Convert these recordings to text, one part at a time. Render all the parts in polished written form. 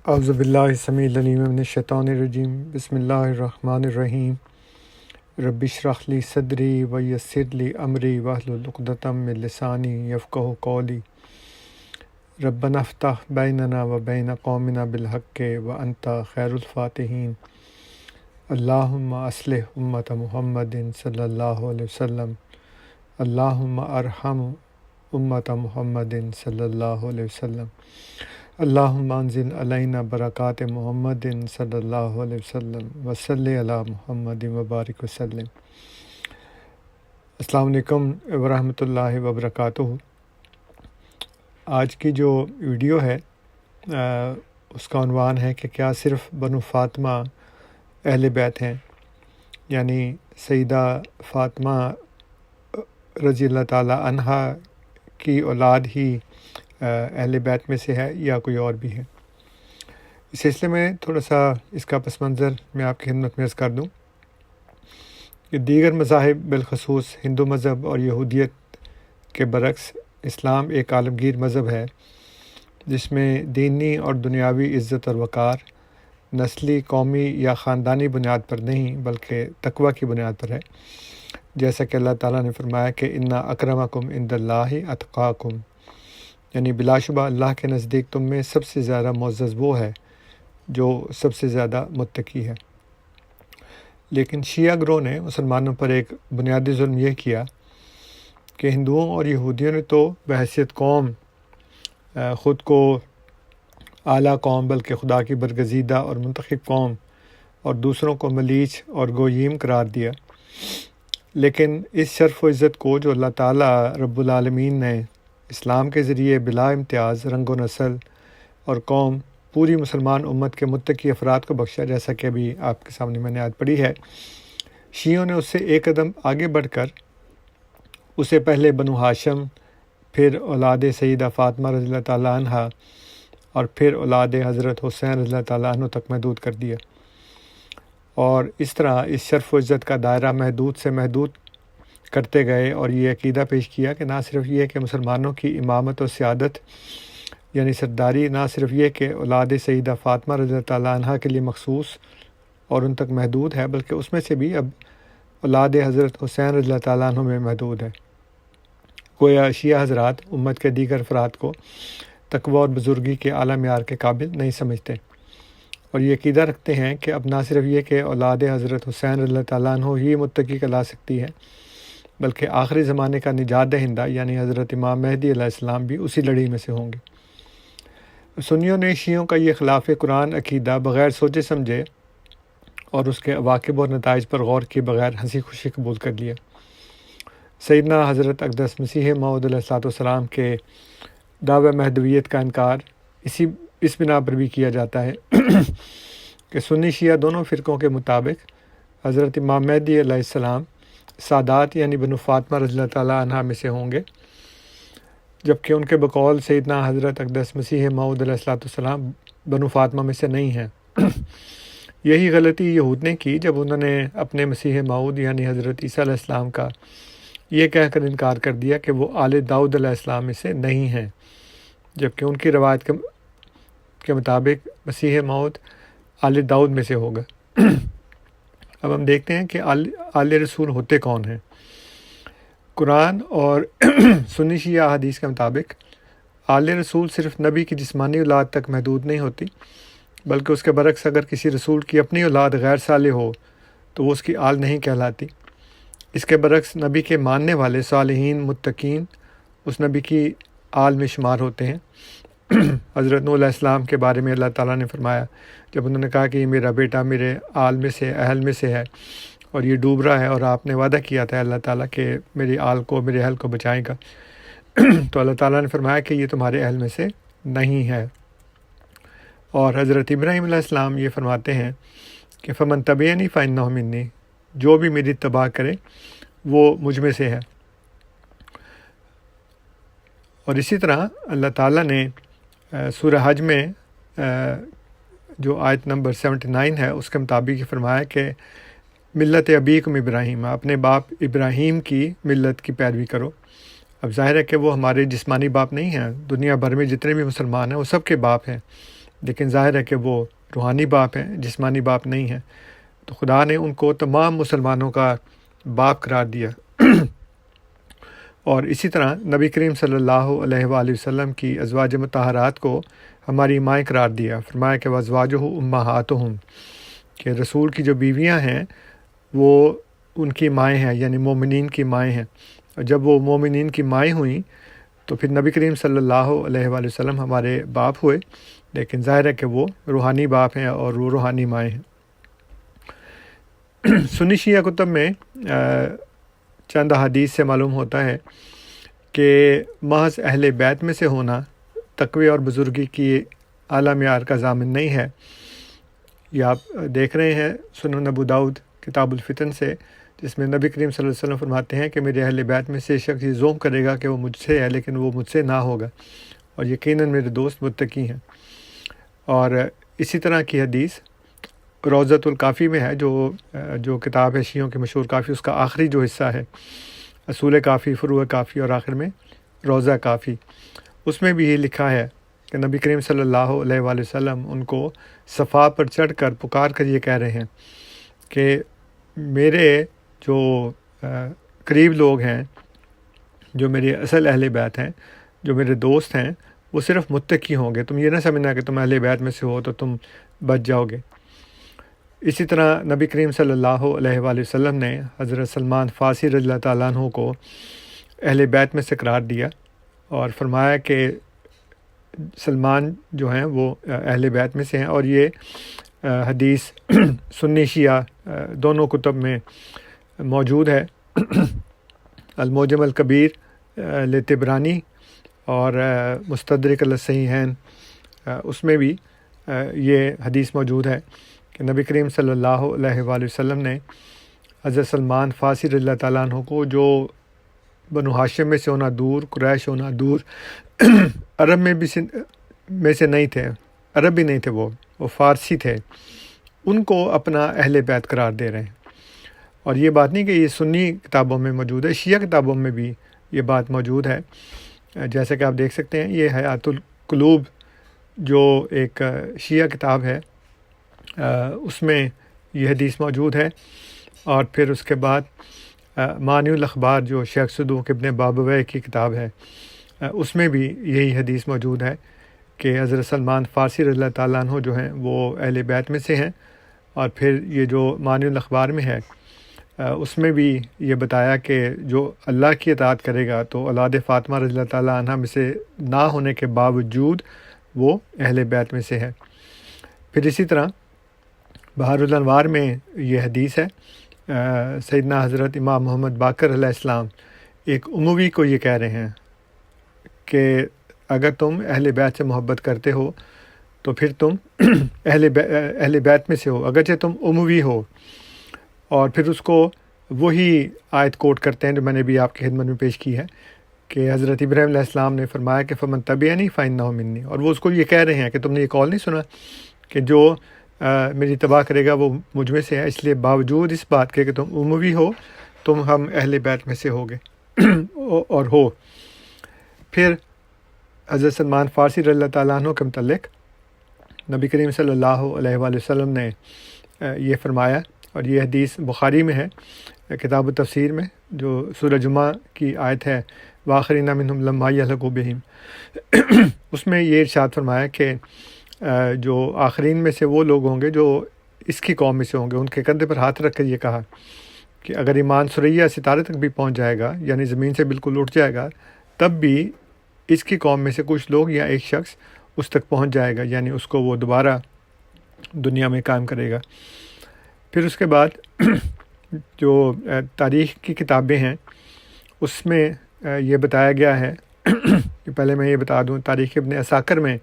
اعوذ باللہ السمیع العلیم من الشیطان الرجیم بسم اللہ الرحمن الرحیم رب اشرح لی صدری ویسر لی امری واحلل عقدۃ من لسانی یفقہوا قولی ربنا افتح بیننا وبین قومنا بالحق وانت خیر الفاتحین اللہم اصلح امت محمد صلی اللہ علیہ وسلم اللہم ارحم امت محمد صلی اللہ علیہ وسلم اللہم انزل علینا برکات محمد صلی اللہ علیہ وسلم وصلی علی محمد وبارک وسلم۔ السلام علیکم ورحمۃ اللہ وبرکاتہ۔ آج کی جو ویڈیو ہے اس کا عنوان ہے کہ کیا صرف بنو فاطمہ اہل بیت ہیں، یعنی سیدہ فاطمہ رضی اللہ تعالی عنہا کی اولاد ہی اہل بیت میں سے ہے یا کوئی اور بھی ہے۔ اس سلسلے میں تھوڑا سا اس کا پس منظر میں آپ کی خدمت میں عرض کر دوں کہ دیگر مذاہب بالخصوص ہندو مذہب اور یہودیت کے برعکس اسلام ایک عالمگیر مذہب ہے جس میں دینی اور دنیاوی عزت اور وقار نسلی، قومی یا خاندانی بنیاد پر نہیں بلکہ تقوی کی بنیاد پر ہے، جیسا کہ اللہ تعالیٰ نے فرمایا کہ انا اکرمکم عند اللہ اتقاکم، یعنی بلا شبہ اللہ کے نزدیک تم میں سب سے زیادہ معزز وہ ہے جو سب سے زیادہ متقی ہے۔ لیکن شیعہ گروہ نے مسلمانوں پر ایک بنیادی ظلم یہ کیا کہ ہندوؤں اور یہودیوں نے تو بحیثیت قوم خود کو اعلیٰ قوم بلکہ خدا کی برگزیدہ اور منتخب قوم اور دوسروں کو ملیچ اور گویم قرار دیا، لیکن اس شرف و عزت کو جو اللہ تعالیٰ رب العالمین نے اسلام کے ذریعے بلا امتیاز رنگ و نسل اور قوم پوری مسلمان امت کے متقی افراد کو بخشا، جیسا کہ ابھی آپ کے سامنے میں نے آیت پڑھی ہے، شیعوں نے اس سے ایک قدم آگے بڑھ کر اسے پہلے بنو ہاشم، پھر اولاد سیدہ فاطمہ رضی اللہ تعالیٰ عنہ اور پھر اولاد حضرت حسین رضی اللہ تعالیٰ عنہ تک محدود کر دیا، اور اس طرح اس شرف و عزت کا دائرہ محدود سے محدود کرتے گئے، اور یہ عقیدہ پیش کیا کہ نہ صرف یہ کہ مسلمانوں کی امامت و سیادت یعنی سرداری نہ صرف یہ کہ اولاد سیدہ فاطمہ رضی اللہ تعالیٰ عنہ کے لیے مخصوص اور ان تک محدود ہے، بلکہ اس میں سے بھی اب اولاد حضرت حسین رضی اللہ تعالیٰ عنہ میں محدود ہے۔ گویا شیعہ حضرات امت کے دیگر افراد کو تقوی اور بزرگی کے اعلیٰ معیار کے قابل نہیں سمجھتے، اور یہ عقیدہ رکھتے ہیں کہ اب نہ صرف یہ کہ اولاد حضرت حسین رضی اللہ تعالیٰ عنہ ہی متقی کہلا سکتی ہے، بلکہ آخری زمانے کا نجات دہندہ یعنی حضرت امام مہدی علیہ السلام بھی اسی لڑی میں سے ہوں گے۔ سنیوں نے شیعوں کا یہ خلاف قرآن عقیدہ بغیر سوچے سمجھے اور اس کے عواقب اور نتائج پر غور کیے بغیر ہنسی خوشی قبول کر لیا۔ سیدنا حضرت اقدس مسیح موعود علیہ الصلوۃ والسلام کے دعوی مہدویت کا انکار اس بنا پر بھی کیا جاتا ہے کہ سنی شیعہ دونوں فرقوں کے مطابق حضرت امام مہدی علیہ السلام سادات یعنی بنو فاطمہ رضی اللہ تعالیٰ عنہ میں سے ہوں گے، جبکہ ان کے بقول سیدنا حضرت اقدس مسیح موعود علیہ الصلوۃ والسلام بنو فاطمہ میں سے نہیں ہیں۔ یہی غلطی یہود نے کی جب انہوں نے اپنے مسیح موعود یعنی حضرت عیسیٰ علیہ السلام کا یہ کہہ کر انکار کر دیا کہ وہ آل داؤد علیہ السلام میں سے نہیں ہیں، جبکہ ان کی روایت کے مطابق مسیح موعود آل داؤد میں سے ہوگا۔ اب ہم دیکھتے ہیں کہ آل رسول ہوتے کون ہیں۔ قرآن اور سنی شیعہ حدیث کے مطابق آل رسول صرف نبی کی جسمانی اولاد تک محدود نہیں ہوتی، بلکہ اس کے برعکس اگر کسی رسول کی اپنی اولاد غیر صالح ہو تو وہ اس کی آل نہیں کہلاتی۔ اس کے برعکس نبی کے ماننے والے صالحین متقین اس نبی کی آل میں شمار ہوتے ہیں۔ حضرت نوح علیہ السلام کے بارے میں اللہ تعالیٰ نے فرمایا جب انہوں نے کہا کہ یہ میرا بیٹا میرے آل میں سے اہل میں سے ہے اور یہ ڈوب رہا ہے، اور آپ نے وعدہ کیا تھا اللہ تعالیٰ کہ میری آل کو میرے اہل کو بچائے گا، تو اللہ تعالیٰ نے فرمایا کہ یہ تمہارے اہل میں سے نہیں ہے۔ اور حضرت ابراہیم علیہ السلام یہ فرماتے ہیں کہ فمن تبعنی فإنہ منی، جو بھی میری اتباع کرے وہ مجھ میں سے ہے۔ اور اسی طرح اللہ تعالیٰ نے سورہ حج میں جو آیت نمبر 79 ہے اس کے مطابق یہ فرمایا کہ ملت ابیکم ابراہیم، اپنے باپ ابراہیم کی ملت کی پیروی کرو۔ اب ظاہر ہے کہ وہ ہمارے جسمانی باپ نہیں ہیں، دنیا بھر میں جتنے بھی مسلمان ہیں وہ سب کے باپ ہیں، لیکن ظاہر ہے کہ وہ روحانی باپ ہیں، جسمانی باپ نہیں ہیں، تو خدا نے ان کو تمام مسلمانوں کا باپ قرار دیا۔ اور اسی طرح نبی کریم صلی اللہ علیہ وآلہ وسلم کی ازواج مطہرات کو ہماری مائیں قرار دیا، فرمایا کہ وازواجہ امہاتہم، کہ رسول کی جو بیویاں ہیں وہ ان کی مائیں ہیں، یعنی مومنین کی مائیں ہیں۔ اور جب وہ مومنین کی مائیں ہوئیں تو پھر نبی کریم صلی اللہ علیہ وآلہ وسلم ہمارے باپ ہوئے، لیکن ظاہر ہے کہ وہ روحانی باپ ہیں اور وہ روحانی مائیں ہیں۔ سنی شیعہ کتب میں چند احادیث سے معلوم ہوتا ہے کہ محض اہل بیت میں سے ہونا تقوی اور بزرگی کی اعلیٰ معیار کا ضامن نہیں ہے۔ یہ آپ دیکھ رہے ہیں سنن ابو داؤد کتاب الفتن سے، جس میں نبی کریم صلی اللہ علیہ وسلم فرماتے ہیں کہ میرے اہل بیت میں سے شخص یہ زوم کرے گا کہ وہ مجھ سے ہے لیکن وہ مجھ سے نہ ہوگا، اور یقیناً میرے دوست متقی ہیں۔ اور اسی طرح کی حدیث روضۃ الکافی میں ہے، جو کتاب ہے شیعوں کی مشہور کافی، اس کا آخری جو حصہ ہے، اصول کافی، فروع کافی اور آخر میں روضہ کافی، اس میں بھی یہ لکھا ہے کہ نبی کریم صلی اللہ علیہ وآلہ وسلم ان کو صفا پر چڑھ کر پکار کر یہ کہہ رہے ہیں کہ میرے جو قریب لوگ ہیں، جو میرے اصل اہل بیت ہیں، جو میرے دوست ہیں، وہ صرف متقی ہوں گے۔ تم یہ نہ سمجھنا کہ تم اہل بیت میں سے ہو تو تم بچ جاؤ گے۔ اسی طرح نبی کریم صلی اللہ علیہ وآلہ وسلم نے حضرت سلمان فارسی رضی اللہ تعالیٰ عنہ کو اہل بیت میں سے قرار دیا اور فرمایا کہ سلمان جو ہیں وہ اہل بیت میں سے ہیں، اور یہ حدیث سنی شیعہ دونوں کتب میں موجود ہے۔ المعجم الکبیر لطبرانی اور مستدرک الصحیحین، اس میں بھی یہ حدیث موجود ہے کہ نبی کریم صلی اللہ علیہ وآلہ وسلم نے حضرت سلمان فارسی رضی اللہ تعالیٰ عنہ کو، جو بنو ہاشم میں سے ہونا دور، قریش ہونا دور، عرب میں سے نہیں تھے، عرب بھی نہیں تھے، وہ فارسی تھے، ان کو اپنا اہل بیت قرار دے رہے ہیں۔ اور یہ بات نہیں کہ یہ سنی کتابوں میں موجود ہے، شیعہ کتابوں میں بھی یہ بات موجود ہے۔ جیسا کہ آپ دیکھ سکتے ہیں، یہ حیات القلوب جو ایک شیعہ کتاب ہے، اس میں یہ حدیث موجود ہے۔ اور پھر اس کے بعد معنی الاخبار جو شیخ صدوق ابن بابویہ کی کتاب ہے، اس میں بھی یہی حدیث موجود ہے کہ حضرت سلمان فارسی رضی اللہ تعالیٰ عنہ جو ہیں وہ اہل بیت میں سے ہیں۔ اور پھر یہ جو معنی الاخبار میں ہے، اس میں بھی یہ بتایا کہ جو اللہ کی اطاعت کرے گا تو اولاد فاطمہ رضی اللہ تعالیٰ عنہ میں سے نہ ہونے کے باوجود وہ اہل بیت میں سے ہے۔ پھر اسی طرح بحر الانوار میں یہ حدیث ہے، سیدنا حضرت امام محمد باقر علیہ السلام ایک اموی کو یہ کہہ رہے ہیں کہ اگر تم اہل بیت سے محبت کرتے ہو تو پھر تم اہل بیت میں سے ہو، اگرچہ تم اموی ہو۔ اور پھر اس کو وہی آیت کوٹ کرتے ہیں جو میں نے بھی آپ کی خدمت میں پیش کی ہے کہ حضرت ابراہیم علیہ السلام نے فرمایا کہ فمن تبعنی فإنہ منی، اور وہ اس کو یہ کہہ رہے ہیں کہ تم نے یہ قول نہیں سنا کہ جو میری اتباع کرے گا وہ مجھ میں سے ہے، اس لیے باوجود اس بات کے کہ تم اموی ہو، تم ہم اہل بیت میں سے ہوگے اور ہو۔ پھر حضرت سلمان فارسی رضی اللہ تعالیٰ عنہ کے متعلق نبی کریم صلی اللہ علیہ وآلہ وسلم نے یہ فرمایا، اور یہ حدیث بخاری میں ہے، کتاب التفسیر میں، جو سورہ جمعہ کی آیت ہے وآخرین منہم لما یلحقوا بہم، اس میں یہ ارشاد فرمایا کہ جو آخرین میں سے وہ لوگ ہوں گے جو اس کی قوم میں سے ہوں گے، ان کے کندھے پر ہاتھ رکھ کر یہ کہا کہ اگر ایمان ثریا ستارے تک بھی پہنچ جائے گا، یعنی زمین سے بالکل اٹھ جائے گا، تب بھی اس کی قوم میں سے کچھ لوگ یا ایک شخص اس تک پہنچ جائے گا، یعنی اس کو وہ دوبارہ دنیا میں قائم کرے گا۔ پھر اس کے بعد جو تاریخ کی کتابیں ہیں اس میں یہ بتایا گیا ہے کہ پہلے میں یہ بتا دوں، تاریخ ابن عساکر میں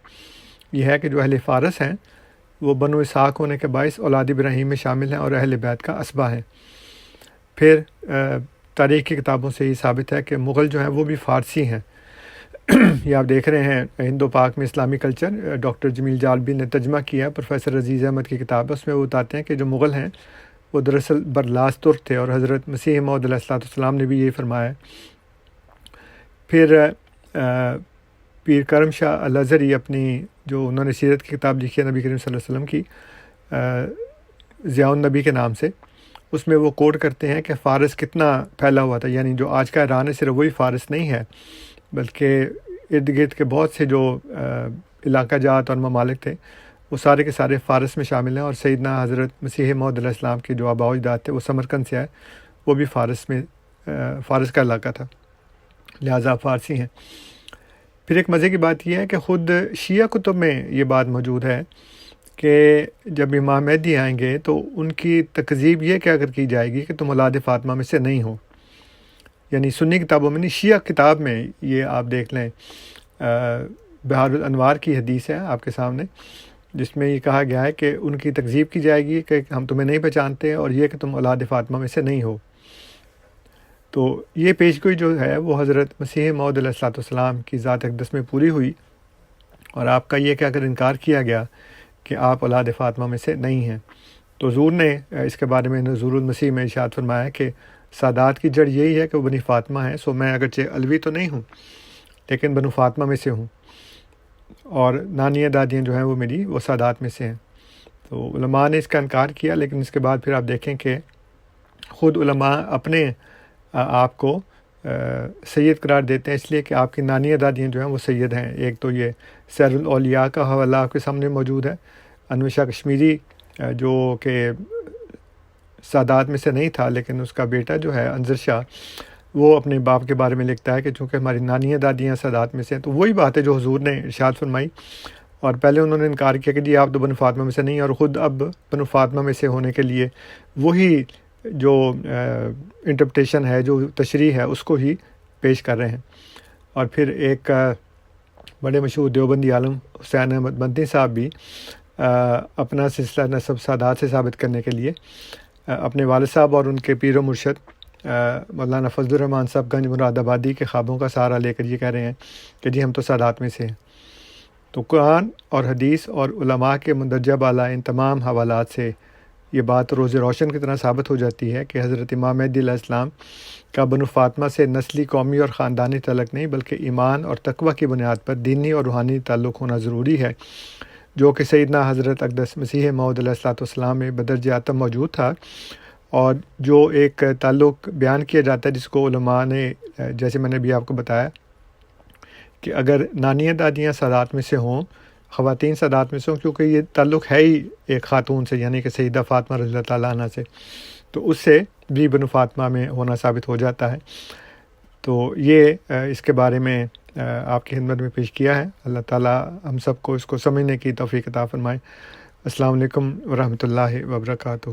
یہ ہے کہ جو اہل فارس ہیں وہ بنو اسحاق ہونے کے باعث اولاد ابراہیم میں شامل ہیں اور اہل بیت کا اسبا ہیں۔ پھر تاریخ کی کتابوں سے یہ ثابت ہے کہ مغل جو ہیں وہ بھی فارسی ہیں۔ یہ آپ دیکھ رہے ہیں ہند و پاک میں اسلامی کلچر، ڈاکٹر جمیل جالبی نے ترجمہ کیا، پروفیسر عزیز احمد کی کتاب ہے، اس میں وہ بتاتے ہیں کہ جو مغل ہیں وہ دراصل برلاس ترک تھے، اور حضرت مسیح موعود علیہ الصلوۃ والسلام نے بھی یہ فرمایا۔ پھر پیر کرم شاہ الازہری اپنی جو انہوں نے سیرت کی کتاب لکھی ہے نبی کریم صلی اللہ علیہ وسلم کی ضیاء النبی کے نام سے، اس میں وہ کوٹ کرتے ہیں کہ فارس کتنا پھیلا ہوا تھا. یعنی جو آج کا ایران ہے صرف وہی فارس نہیں ہے، بلکہ ارد گرد کے بہت سے جو علاقہ جات اور ممالک تھے وہ سارے کے سارے فارس میں شامل ہیں. اور سیدنا حضرت مسیح موعود علیہ السلام کے جو آباء و اجداد تھے وہ سمرقند سے آئے، وہ بھی فارس کا علاقہ تھا، لہٰذا آپ فارسی ہیں. پھر ایک مزے کی بات یہ ہے کہ خود شیعہ کتب میں یہ بات موجود ہے کہ جب امام مہدی آئیں گے تو ان کی تکذیب یہ کہ اگر کی جائے گی کہ تم اولاد فاطمہ میں سے نہیں ہو. یعنی سنی کتابوں میں نہیں، شیعہ کتاب میں یہ آپ دیکھ لیں، بہار الانوار کی حدیث ہے آپ کے سامنے، جس میں یہ کہا گیا ہے کہ ان کی تکذیب کی جائے گی کہ ہم تمہیں نہیں پہچانتے، اور یہ کہ تم اولاد فاطمہ میں سے نہیں ہو. تو یہ پیشگوئی جو ہے وہ حضرت مسیح موعود علیہ السلام کی ذات اقدس میں پوری ہوئی. اور آپ کا یہ کہ اگر انکار کیا گیا کہ آپ اولاد فاطمہ میں سے نہیں ہیں، تو حضور نے اس کے بارے میں نزول المسیح میں ارشاد فرمایا کہ سادات کی جڑ یہی ہے کہ وہ بنی فاطمہ ہیں. سو میں اگرچہ علوی تو نہیں ہوں لیکن بنو فاطمہ میں سے ہوں، اور نانیاں دادیاں جو ہیں وہ میری وہ سادات میں سے ہیں. تو علماء نے اس کا انکار کیا، لیکن اس کے بعد پھر آپ دیکھیں کہ خود علماء اپنے آپ کو سید قرار دیتے ہیں، اس لیے کہ آپ کی نانیاں دادیاں جو ہیں وہ سید ہیں. ایک تو یہ سیر الاولیاء کا حوالہ آپ کے سامنے موجود ہے، انور شاہ کشمیری جو کہ سادات میں سے نہیں تھا، لیکن اس کا بیٹا جو ہے انظر شاہ، وہ اپنے باپ کے بارے میں لکھتا ہے کہ چونکہ ہماری نانیاں دادیاں سادات میں سے ہیں. تو وہی بات ہے جو حضور نے ارشاد فرمائی، اور پہلے انہوں نے انکار کیا کہ جی آپ تو بنو فاطمہ میں سے نہیں، اور خود اب بنو فاطمہ میں سے ہونے کے لیے وہی جو انٹرپریٹیشن ہے، جو تشریح ہے، اس کو ہی پیش کر رہے ہیں. اور پھر ایک بڑے مشہور دیوبندی عالم حسین احمد مدنی صاحب بھی اپنا سلسلہ نسب سادات سے ثابت کرنے کے لیے اپنے والد صاحب اور ان کے پیر و مرشد مولانا فضل الرحمان صاحب گنج مراد آبادی کے خوابوں کا سہارا لے کر یہ کہہ رہے ہیں کہ جی ہم تو سادات میں سے ہیں. تو قرآن اور حدیث اور علماء کے مندرجہ بالا ان تمام حوالات سے یہ بات روز روشن کی طرح ثابت ہو جاتی ہے کہ حضرت امام مہدی علیہ السلام کا بنو فاطمہ سے نسلی، قومی اور خاندانی تعلق نہیں، بلکہ ایمان اور تقوی کی بنیاد پر دینی اور روحانی تعلق ہونا ضروری ہے، جو کہ سیدنا حضرت اقدس مسیح موعود علیہ السلام میں بدرجہ اتم موجود تھا. اور جو ایک تعلق بیان کیا جاتا ہے جس کو علماء نے، جیسے میں نے بھی آپ کو بتایا کہ اگر نانیاں دادیاں سادات میں سے ہوں، خواتین سادات میں سے ہوں، کیونکہ یہ تعلق ہے ہی ایک خاتون سے، یعنی کہ سیدہ فاطمہ رضی اللہ تعالیٰ عنہ سے، تو اس سے بھی بنو فاطمہ میں ہونا ثابت ہو جاتا ہے. تو یہ اس کے بارے میں آپ کی خدمت میں پیش کیا ہے. اللہ تعالیٰ ہم سب کو اس کو سمجھنے کی توفیق عطا فرمائے. السلام علیکم ورحمۃ اللہ وبرکاتہ.